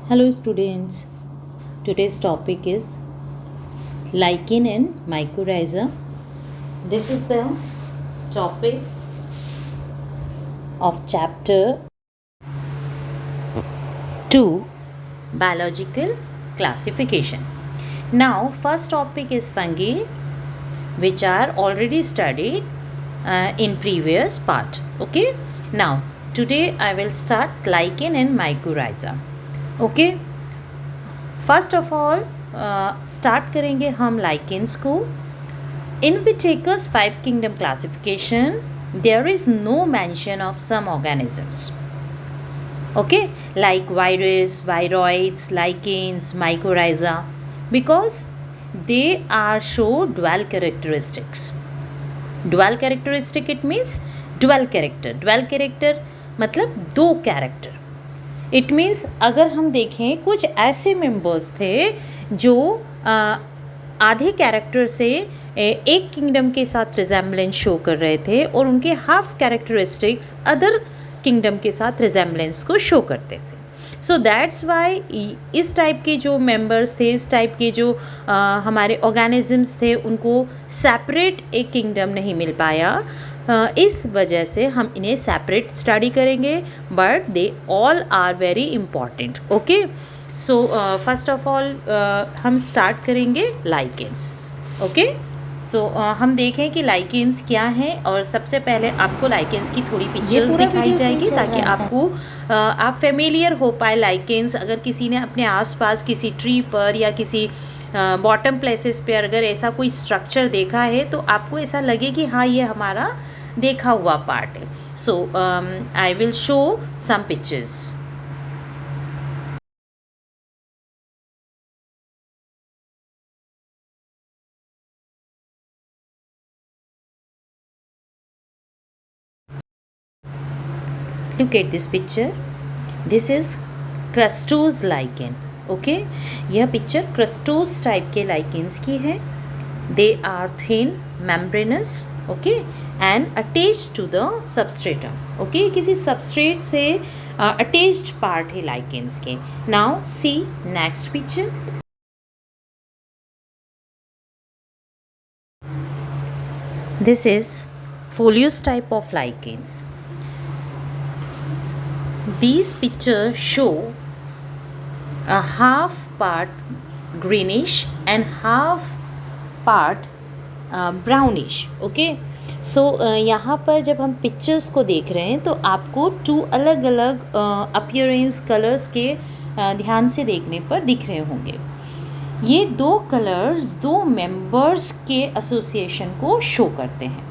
Hello students, today's topic is lichen and mycorrhiza. This is the topic of chapter 2, biological classification. Now first topic is fungi, which are already studied in previous part. Okay, now today I will start lichen and mycorrhiza. Okay, first of all start करेंगे हम lichens को. In Whittaker's 5 kingdom classification there is no mention of some organisms. Okay, like virus, viroids, lichens, mycorrhiza, because they are show dual characteristics. Dual characteristic it means dual character. Dual character मतलब दो character. It means अगर हम देखें कुछ ऐसे members थे जो आधे कैरेक्टर से एक किंगडम के साथ रिजेम्बलेंस शो कर रहे थे और उनके हाफ कैरेक्टरिस्टिक्स अदर किंगडम के साथ रिजेम्बलेंस को शो करते थे. सो दैट्स वाई इस टाइप के जो मेंबर्स थे, इस टाइप के जो हमारे ऑर्गेनिजम्स थे, उनको सेपरेट एक किंगडम नहीं मिल पाया. इस वजह से हम इन्हें सेपरेट स्टडी करेंगे, but they all are very important. Okay, so first of all हम स्टार्ट करेंगे लाइकेंस. ओके, सो हम देखें कि लाइकेंस क्या है. और सबसे पहले आपको लाइकेंस की थोड़ी पिक्चर्स दिखाई जाएगी ताकि आपको आप फेमिलियर हो पाए लाइकेंस. अगर किसी ने अपने आसपास किसी ट्री पर या किसी बॉटम प्लेसेस पे अगर ऐसा कोई स्ट्रक्चर देखा है तो आपको ऐसा लगे कि हाँ ये हमारा देखा हुआ पार्ट है. So I will show some pictures. Look at this picture. This is crustose lichen. Okay, यह पिक्चर क्रस्टोज टाइप के लाइकेंस की है. They are thin, membranous, okay, and attached to the substratum. Okay, किसी substrate से attached part है lichens के. Now see next picture. This is foliose type of lichens. These pictures show a half part greenish and half part brownish. Okay, so यहाँ पर जब हम pictures को देख रहे हैं तो आपको 2 अलग अलग अपीयरेंस कलर्स के ध्यान से देखने पर दिख रहे होंगे. ये 2 कलर्स 2 मेंबर्स के एसोसिएशन को शो करते हैं.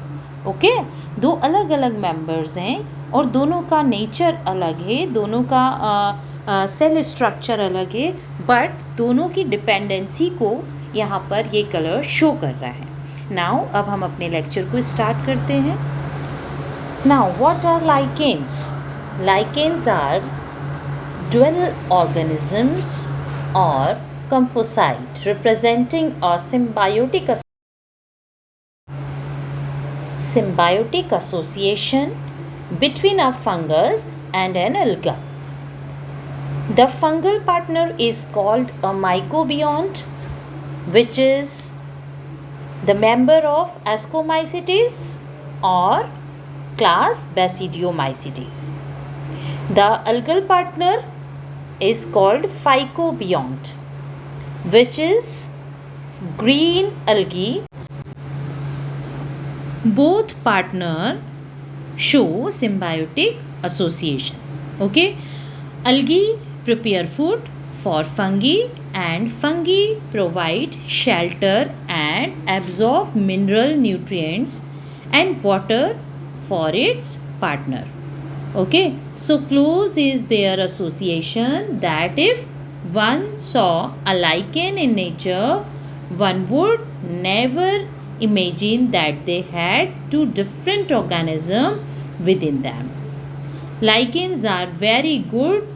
ओके, 2 अलग अलग मेंबर्स हैं और दोनों का नेचर अलग है, दोनों का सेल स्ट्रक्चर अलग है, बट दोनों की डिपेंडेंसी को यहाँ पर ये कलर शो कर रहा है. नाउ अब हम अपने लेक्चर को स्टार्ट करते हैं. Now what are lichens? Lichens are dual organisms और composite representing a symbiotic association between a fungus and an alga. The fungal partner is called a mycobiont, which is the member of Ascomycetes or class Basidiomycetes. The algal partner is called phycobiont, which is green algae. Both partner show symbiotic association. Okay, algae prepare food for fungi and fungi provide shelter and absorb mineral nutrients and water for its partner. Okay, so close is their association that if one saw a lichen in nature, one would never imagine that they had 2 different organisms within them. Lichens are very good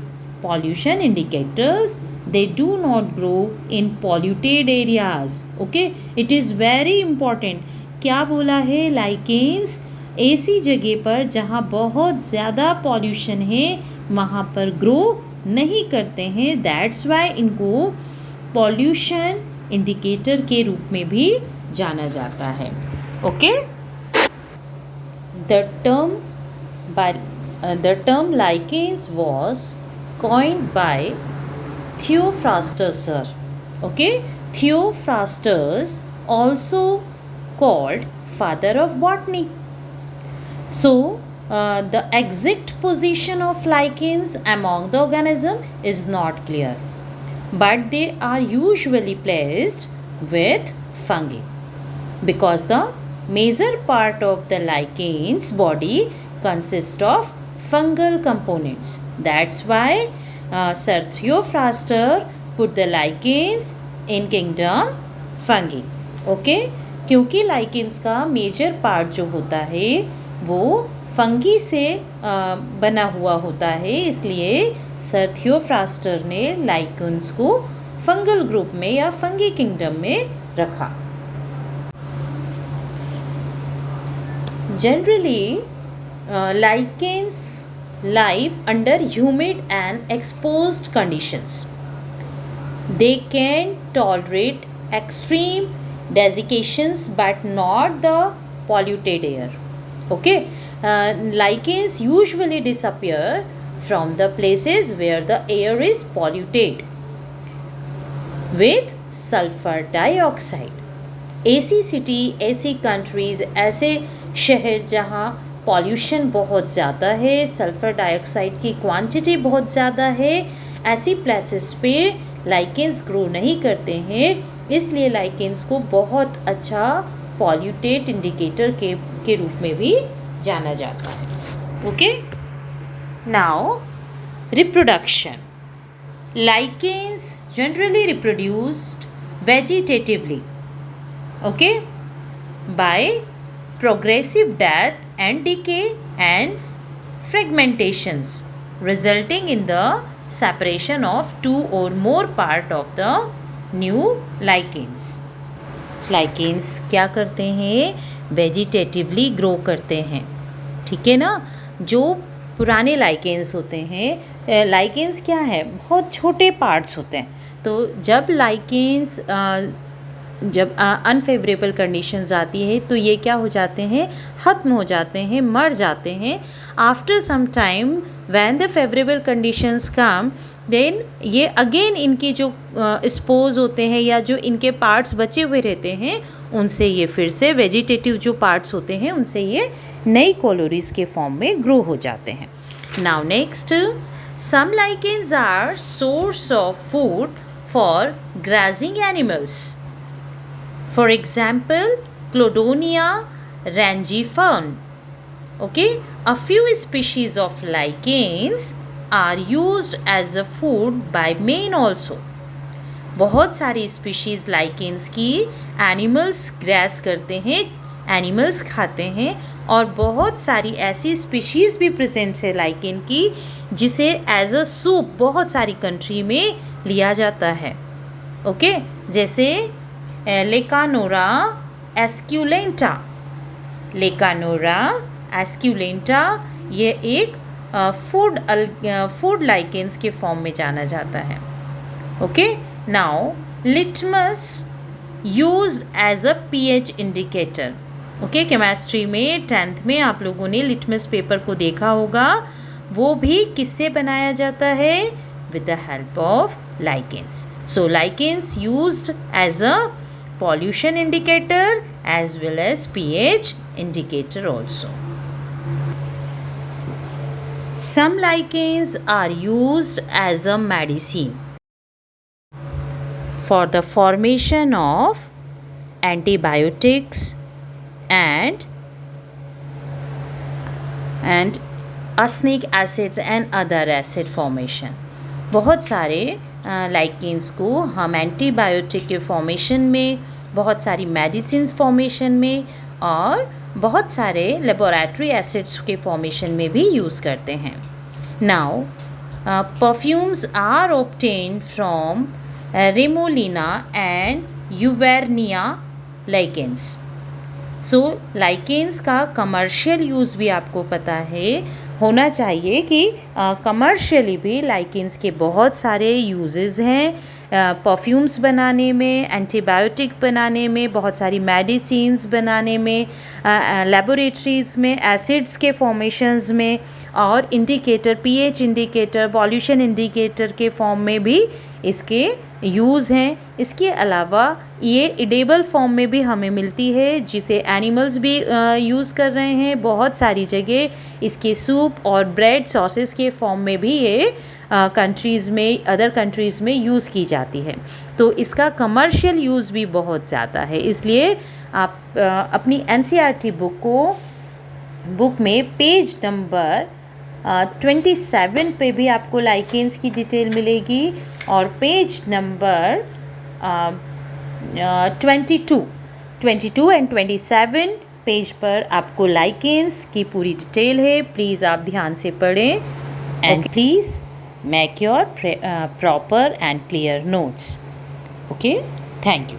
pollution indicators. They do not grow in polluted areas. Okay, it is very important. क्या बोला है? Lichens ऐसी जगह पर जहाँ बहुत ज़्यादा pollution है वहाँ पर ग्रो नहीं करते हैं, दैट्स वाई इनको पॉल्यूशन इंडिकेटर के रूप में भी जाना जाता है. Okay, the term lichens was coined by Theophrastus, sir. Okay, Theophrastus, also called father of botany. So the exact position of lichens among the organism is not clear, but they are usually placed with fungi because the major part of the lichens body consists of fungal components. That's why Sir Theophrastus put the lichens in kingdom fungi. Okay, क्योंकि lichens का major part जो होता है वो fungi से बना हुआ होता है, इसलिए सर थियोफ्रास्टर ने लाइकेंस को फंगल ग्रुप में या फंगी किंगडम में रखा. Generally lichens live under humid and exposed conditions. They can tolerate extreme desiccations but not the polluted air. Okay, lichens usually disappear from the places where the air is polluted with sulfur dioxide. ऐसी city, ऐसी countries, ऐसे शहर जहाँ pollution बहुत ज़्यादा है, sulphur dioxide की quantity बहुत ज़्यादा है, ऐसी प्लेसेस पे लाइकेंस ग्रो नहीं करते हैं, इसलिए लाइकेंस को बहुत अच्छा पॉल्यूटेड इंडिकेटर के रूप में भी जाना जाता है. Okay, now reproduction. Lichens generally reproduced vegetatively, okay, by progressive death and decay and fragmentations resulting in the separation of two or more part of the new lichens. lichens क्या करते हैं? वेजिटेटिवली ग्रो करते हैं. ठीक है ना. जो पुराने लाइकेंस होते हैं, लाइकेंस क्या है? बहुत छोटे पार्ट्स होते हैं. तो जब लाइकेंस जब अनफेवरेबल कंडीशंस आती है तो ये क्या हो जाते हैं? ख़त्म हो जाते हैं, मर जाते हैं. After some time when the favourable conditions come, then ये अगेन इनके जो स्पोर्स होते हैं या जो इनके पार्ट्स बचे हुए रहते हैं, उनसे ये फिर से वेजिटेटिव जो पार्ट्स होते हैं उनसे ये नई कोलोरीज के फॉर्म में ग्रो हो जाते हैं. Now next, some lichens are source of food for grazing animals. For example, Cladonia rangifern. Okay, a few species of lichens are used as a food by man also. बहुत सारी species lichens की animals grass करते हैं, animals खाते हैं, और बहुत सारी ऐसी स्पीशीज़ भी प्रेजेंट है लाइकेन की जिसे एज अ सूप बहुत सारी कंट्री में लिया जाता है. ओके, जैसे लेकानोरा एस्क्यूलेंटा. लेकानोरा एस्क्यूलेंटा ये एक फूड लाइकेंस के फॉर्म में जाना जाता है. Okay, now litmus used as a pH indicator. Okay, chemistry में 10th में आप लोगों ने लिटमस पेपर को देखा होगा. वो भी किससे बनाया जाता है? With the help of lichens. So lichens used as a pollution indicator as well as pH indicator also. Some lichens are used as a medicine for the formation of antibiotics and arsenic acids and other acid formation. बहुत सारे lichens को हम antibiotic के formation में, बहुत सारी medicines formation में और बहुत सारे लेबोरेटरी एसिड्स के फॉर्मेशन में भी यूज़ करते हैं. Now perfumes are obtained from Ramalina and Evernia lichens. So lichens का कमर्शियल यूज़ भी आपको पता है, होना चाहिए कि कमर्शियली भी लाइकेंस के बहुत सारे यूजेस हैं, परफ्यूम्स बनाने में, एंटीबायोटिक बनाने में, बहुत सारी मेडिसिन्स बनाने में, लेबोरेटरीज़ में एसिड्स के फॉर्मेशंस में, और indicator, pH indicator, pollution indicator के फॉर्म में भी इसके यूज़ हैं। इसके अलावा ये एडिबल फॉर्म में भी हमें मिलती है, जिसे एनिमल्स भी यूज़ कर रहे हैं। बहुत सारी जगह इसके सूप और ब्रेड सॉसेस के फॉर्म में भी ये कंट्रीज़ में, अदर कंट्रीज़ में यूज़ की जाती है। तो इसका कमर्शियल यूज़ भी बहुत ज़्यादा है। इसलिए आप अपनी एनसीईआरटी बुक में पेज नंबर 27 पे भी आपको लाइकेंस की डिटेल मिलेगी, और पेज नंबर 22 एंड 27 पेज पर आपको लाइकेंस की पूरी डिटेल है। प्लीज़ आप ध्यान से पढ़ें, and please make your proper and clear notes. Okay, thank you.